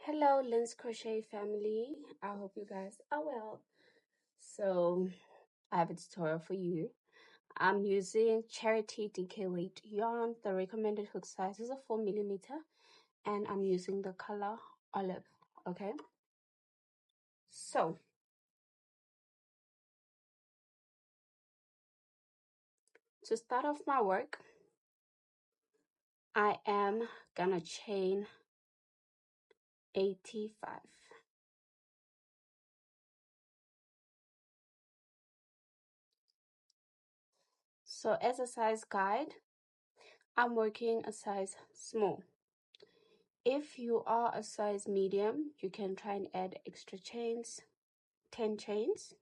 Hello, Lens Crochet family. I hope you guys are well. So, I have a tutorial for you. I'm using Charity DK weight yarn. The recommended hook size is a 4mm, and I'm using the color olive. Okay, so to start off my work, I am gonna chain 85. So, as a size guide, I'm working a size small. If you are a size medium, you can try and add extra chains, 10 chains,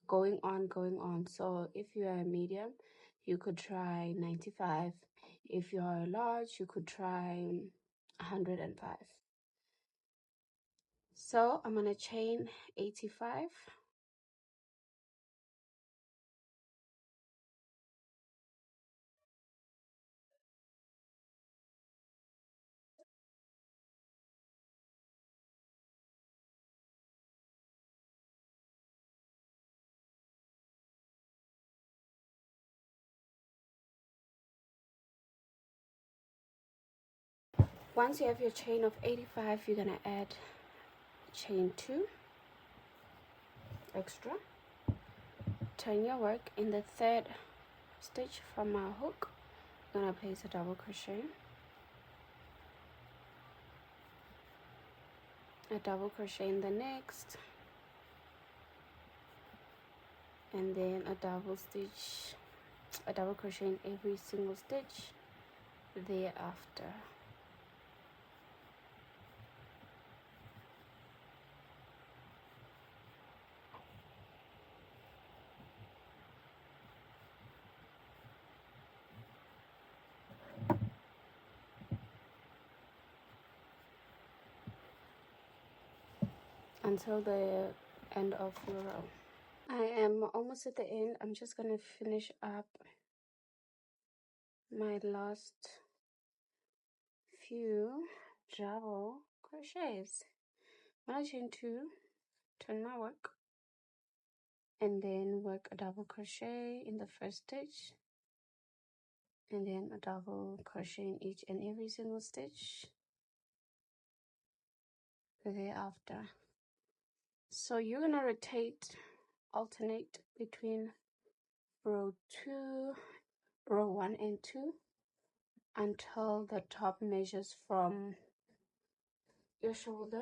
going on. So if you are a medium, you could try 95. If you are a large, you could try 105. So I'm gonna chain 85. Once you have your chain of 85, you're gonna add chain 2 extra. Turn your work. In the third stitch from my hook, I'm gonna place a double crochet, a double crochet in the next, and then a double crochet in every single stitch thereafter. Until the end of your row. I am almost at the end. I'm just gonna finish up my last few double crochets. I'm gonna chain 2, turn my work, and then work a double crochet in the first stitch, and then a double crochet in each and every single stitch thereafter. So you're gonna alternate between row 1 and 2 until the top measures from your shoulder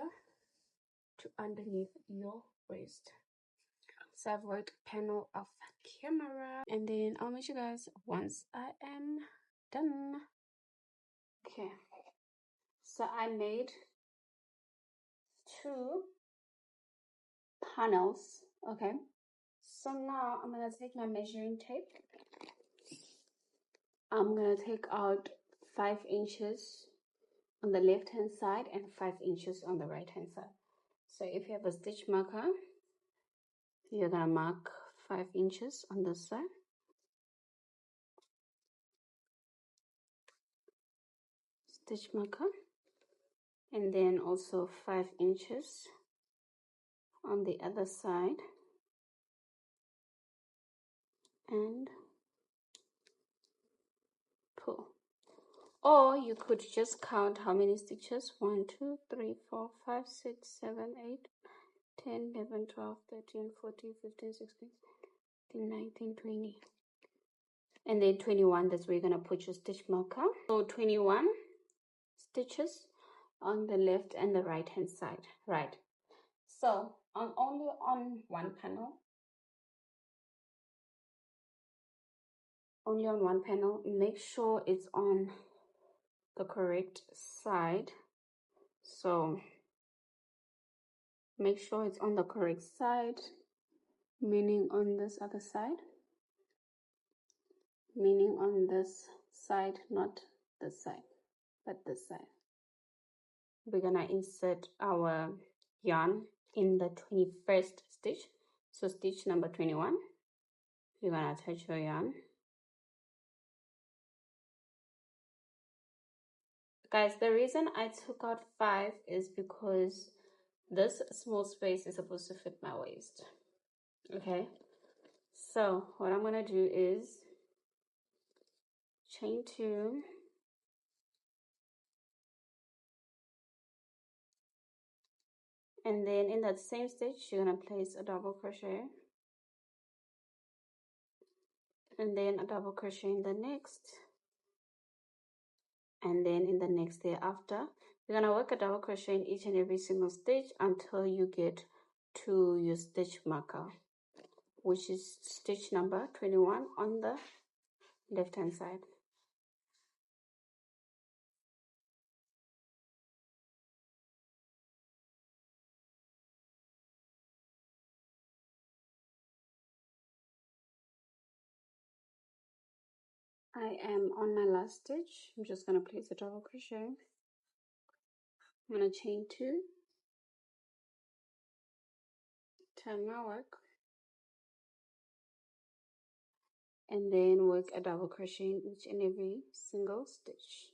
to underneath your waist. So I've worked panel off camera, and then I'll meet you guys once I am done. Okay, so I made 2 panels. Okay, so now I'm gonna take my measuring tape. I'm gonna take out 5 inches on the left hand side and 5 inches on the right hand side. So if you have a stitch marker, you're gonna mark 5 inches on this side, stitch marker, and then also 5 inches on the other side, and pull. Or you could just count how many stitches: 1 2 3 4 5 6 7 8 10 11 12 13 14 15 16 17 19 20, and then 21. That's where you're gonna put your stitch marker. So 21 stitches on the left and the right hand side, right? So only on one panel, make sure it's on the correct side. So make sure it's on the correct side, meaning on this other side, meaning on this side, not this side, but this side. We're gonna insert our yarn in the 21st stitch. So stitch number 21, you're gonna attach your yarn, Guys, the reason I took out 5 is because this small space is supposed to fit my waist. Okay, so what I'm gonna do is chain 2, and then in that same stitch you're gonna place a double crochet, and then a double crochet in the next, and then in the next thereafter. You're gonna work a double crochet in each and every single stitch until you get to your stitch marker, which is stitch number 21 on the left hand side. I am on my last stitch. I'm just gonna place a double crochet. I'm gonna chain 2, turn my work, and then work a double crochet in each and every single stitch.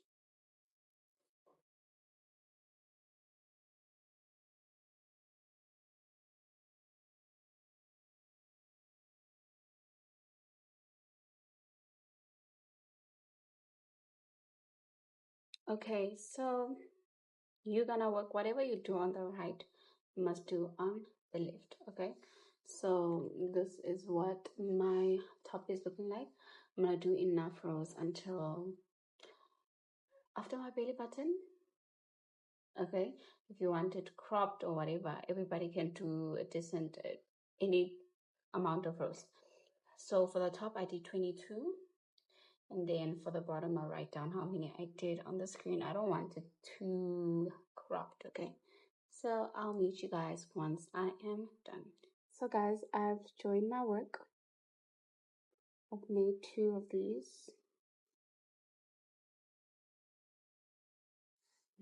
Okay, so you're gonna work whatever you do on the right, you must do on the left. Okay, so this is what my top is looking like. I'm gonna do enough rows until after my belly button. Okay, if you want it cropped or whatever, everybody can do a decent any amount of rows. So for the top I did 22, and then for the bottom I'll write down how many I did on the screen. I don't want it too cropped. Okay, so I'll meet you guys once I am done. So guys, I've joined my work. I've made 2 of these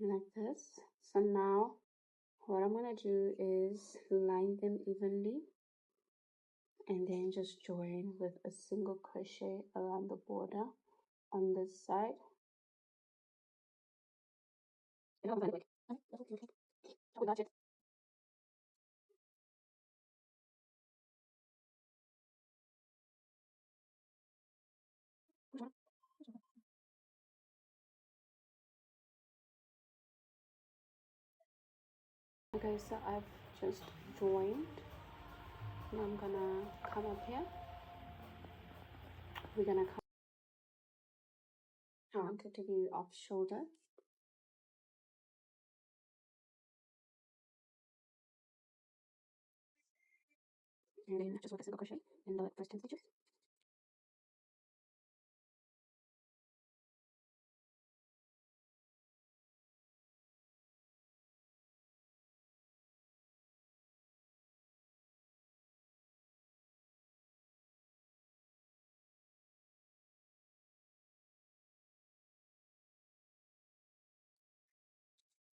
like this. So now what I'm gonna do is line them evenly and then just join with a single crochet around the border on this side. Okay, so I've just joined. Now I'm gonna come up here. We're gonna come. I want it to be off shoulder. And then just work a single crochet in the first 10 stitches.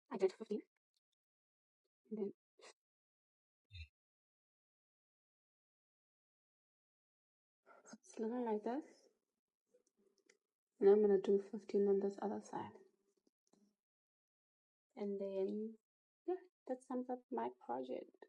I did 15. And then it's looking like this. And I'm gonna do 15 on this other side. And then, yeah, that sums up my project.